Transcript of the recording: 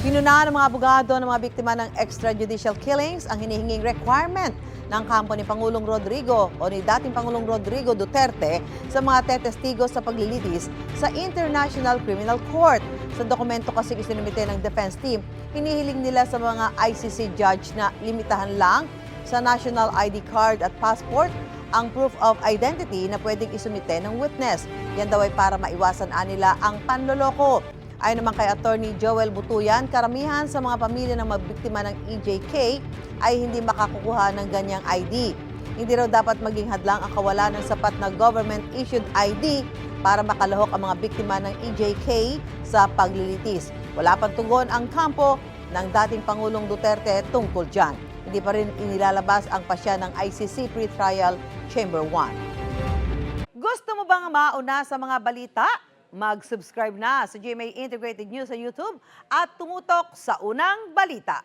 Pinunahan ng mga abogado ng mga biktima ng extrajudicial killings ang hinihinging requirement ng kampo ni Pangulong Rodrigo o ni dating Pangulong Rodrigo Duterte sa mga tetestigo sa paglilitis sa International Criminal Court. Sa dokumento kasi isinumite ng defense team, hinihiling nila sa mga ICC judge na limitahan lang sa national ID card at passport ang proof of identity na pwedeng isumite ng witness. Yan daw ay para maiwasan nila ang panloloko. Ayon naman kay Attorney Joel Butuyan, karamihan sa mga pamilya ng mabiktima ng EJK ay hindi makakukuha ng ganyang ID. Hindi raw dapat maging hadlang ang kawalan ng sapat na government-issued ID para makalahok ang mga biktima ng EJK sa paglilitis. Wala pang tugon ang kampo ng dating Pangulong Duterte tungkol dyan. Hindi pa rin inilalabas ang pasya ng ICC Pre-Trial Chamber 1. Gusto mo bang mauna sa mga balita? Mag-subscribe na sa GMA Integrated News sa YouTube at tumutok sa unang balita.